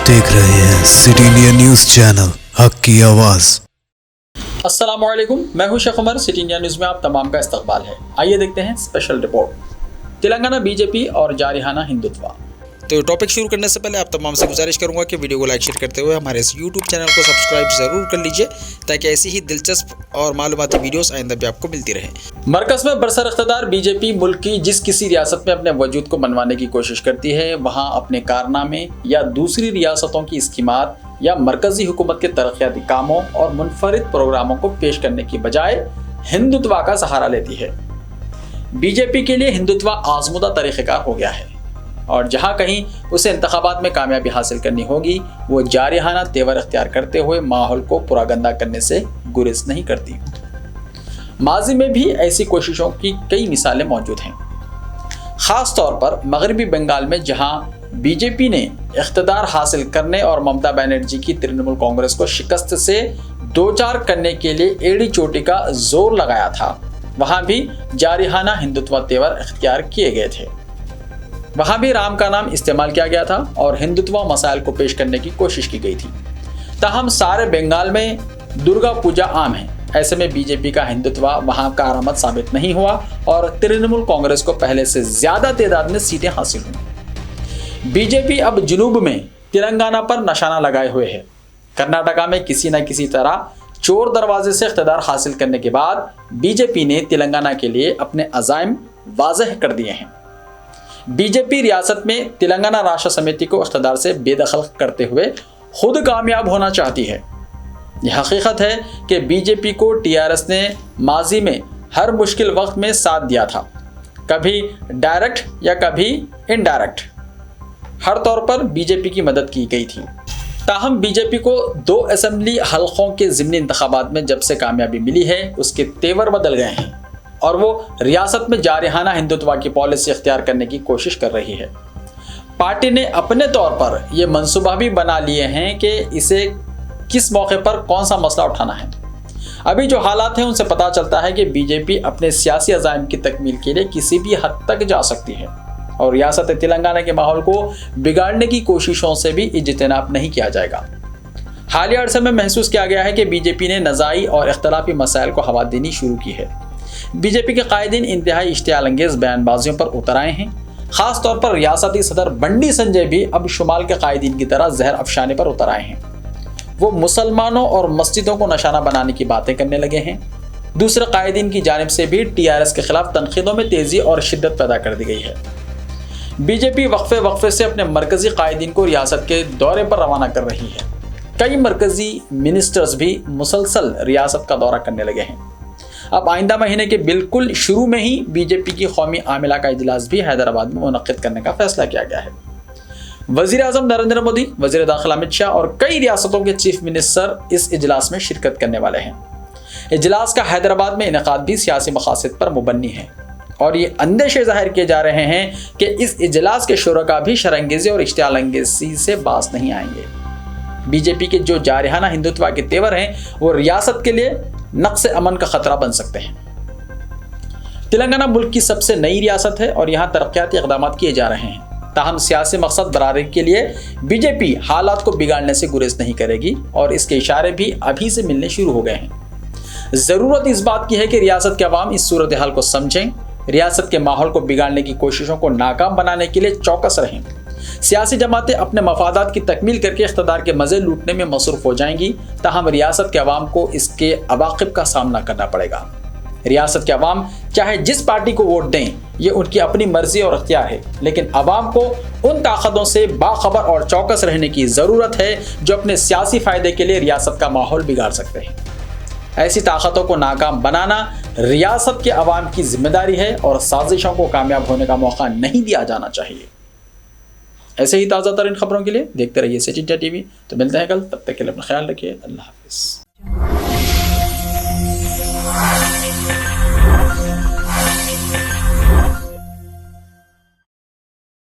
देख रहे हैं सिटी इंडिया न्यूज चैनल, हक की आवाज। अस्सलामुअलैकुम, मैं हूं Sheikh Umar. City India news में आप तमाम का इस्तकबाल है। आइए देखते हैं स्पेशल रिपोर्ट। तेलंगाना बीजेपी और जारिहाना हिंदुत्व। तो टॉपिक शुरू करने से पहले आप तमाम से गुजारिश करूंगा कि वीडियो को लाइक शेयर करते हुए हमारे इस यूट्यूब चैनल को सब्सक्राइब ज़रूर कर लीजिए, ताकि ऐसी ही दिलचस्प और मालूमाती वीडियोस आइंदा भी आपको मिलती रहे। मरकज़ में बरसर इख्तिदार बीजेपी मुल्क की जिस किसी रियासत में अपने वजूद को मनवाने की कोशिश करती है, वहाँ अपने कारनामे या दूसरी रियासतों की स्कीमात या मरकज़ी हुकूमत के तरक्याती कामों और मुनफरिद प्रोग्रामों को पेश करने की बजाय हिंदुत्व का सहारा लेती है। बीजेपी के लिए हिंदुत्व आजमुदा तरीक़ेकार हो गया है और जहाँ कहीं उसे इंतखाबात में कामयाबी हासिल करनी होगी, वो जारिहाना तेवर अख्तियार करते हुए माहौल को पुरागंदा करने से गुरेज नहीं करती। माजी में भी ऐसी कोशिशों की कई मिसालें मौजूद हैं। ख़ास तौर पर मगरबी बंगाल में, जहाँ बीजेपी ने इख्तिदार हासिल करने और ममता बनर्जी की तृणमूल कांग्रेस को शिकस्त से दो चार करने के लिए एड़ी चोटी का जोर लगाया था, वहाँ भी जारिहाना हिंदुत्व तेवर इख्तियार किए गए थे। वहाँ भी राम का नाम इस्तेमाल किया गया था और हिंदुत्व मसाइल को पेश करने की कोशिश की गई थी। ताहम सारे बंगाल में दुर्गा पूजा आम है। ऐसे में बीजेपी का हिंदुत्व वहाँ कारआमद साबित नहीं हुआ और तृणमूल कांग्रेस को पहले से ज़्यादा तादाद में सीटें हासिल हुई। बीजेपी अब जुनूब में तेलंगाना पर निशाना लगाए हुए है। कर्नाटका में किसी न किसी तरह चोर दरवाजे से इख्तिदार हासिल करने के बाद बीजेपी ने तेलंगाना के लिए अपने अज़ाइम वाज़ेह कर दिए हैं। बीजेपी रियासत में तेलंगाना राष्ट्र समिति को इख्तिदार से बेदखल करते हुए खुद कामयाब होना चाहती है। यह हकीकत है कि बीजेपी को टीआरएस ने माजी में हर मुश्किल वक्त में साथ दिया था, कभी डायरेक्ट या कभी इनडायरेक्ट। हर तौर पर बीजेपी की मदद की गई थी। ताहम बीजेपी को 2 असेंबली हलकों के ज़िमनी इंतखाबात में जब से कामयाबी मिली है, उसके तेवर बदल गए हैं और वो रियासत में जारिहाना हिंदुत्व की पॉलिसी इख्तियार करने की कोशिश कर रही है। पार्टी ने अपने तौर पर ये मंसूबा भी बना लिए हैं कि इसे किस मौके पर कौन सा मसला उठाना है। अभी जो हालात हैं उनसे पता चलता है कि बीजेपी अपने सियासी अज़ाइम की तकमील के लिए किसी भी हद तक जा सकती है और रियासत तेलंगाना के माहौल को बिगाड़ने की कोशिशों से भी इज्तिनाब नहीं किया जाएगा। हालिया अरसे में महसूस किया गया है कि बीजेपी ने नज़ाई और इख्तलाफी मसाइल को हवा देनी शुरू की है। बीजेपी के कायदीन इंतहाई इश्तियाल अंगेज बयानबाजियों पर उतर आए हैं। खास तौर पर रियासती सदर बंडी संजय भी अब शुमाल के कायदीन की तरह जहर अफशाने पर उतर आए हैं। वो मुसलमानों और मस्जिदों को निशाना बनाने की बातें करने लगे हैं। दूसरे कायदीन की जानिब से भी टीआरएस के खिलाफ तनकीदों में तेजी और शिद्दत पैदा कर दी गई है। बीजेपी वक्फे से अपने मरकजी कायदीन को रियासत के दौरे पर रवाना कर रही है। कई मरकजी मिनिस्टर्स भी मुसलसल रियासत का दौरा करने लगे हैं। अब आइंदा महीने के बिल्कुल शुरू में ही बीजेपी की कौमी आमिला का इजलास भी हैदराबाद में मुनक्किद करने का फैसला किया गया है। वज़ीर आज़म नरेंद्र मोदी, वज़ीर दाखिला अमित शाह और कई रियासतों के चीफ मिनिस्टर इस इजलास में शिरकत करने वाले हैं। इजलास का हैदराबाद में इनेकाद भी सियासी मकासद पर मुबन्नी है और ये अंदेशे जाहिर किए जा रहे हैं कि इस इजलास के शुरका भी शरअंगेज़ी और इश्तियाल अंगेज़ी से बाज नहीं आएंगे। बीजेपी के जो जारिहाना हिंदुत्व के तेवर हैं, वो रियासत के लिए नक्स अमन का खतरा बन सकते हैं। तेलंगाना मुल्क की सबसे नई रियासत है और यहाँ तरक्याती इक़दाम किए जा रहे हैं। ताहम सियासी मकसद बराबरी के लिए बीजेपी हालात को बिगाड़ने से गुरेज नहीं करेगी और इसके इशारे भी अभी से मिलने शुरू हो गए हैं। ज़रूरत इस बात की है कि रियासत के अवाम इस सूरत हाल को समझें, रियासत के माहौल को बिगाड़ने की कोशिशों को नाकाम बनाने के लिए चौकस रहें। सियासी जमातें अपने मफादात की तकमील करके इख्तिदार के मज़े लूटने में मसरूफ़ हो जाएंगी, ताहम रियासत के अवाम को इसके अवाक़िब का सामना करना पड़ेगा। रियासत के अवाम चाहे जिस पार्टी को वोट दें, ये उनकी अपनी मर्जी और अख्तियार है, लेकिन अवाम को उन ताकतों से बाखबर और चौकस रहने की ज़रूरत है जो अपने सियासी फ़ायदे के लिए रियासत का माहौल बिगाड़ सकते हैं। ऐसी ताकतों को नाकाम बनाना रियासत के अवाम की जिम्मेदारी है और साजिशों को कामयाब होने का मौका नहीं दिया जाना चाहिए। ऐसे ही ताज़ा तरीन खबरों के लिए देखते रहिए सिटी इंडिया टीवी। तो मिलते हैं कल, तब तक के लिए अपना ख्याल रखिए। अल्लाह हाफिज़।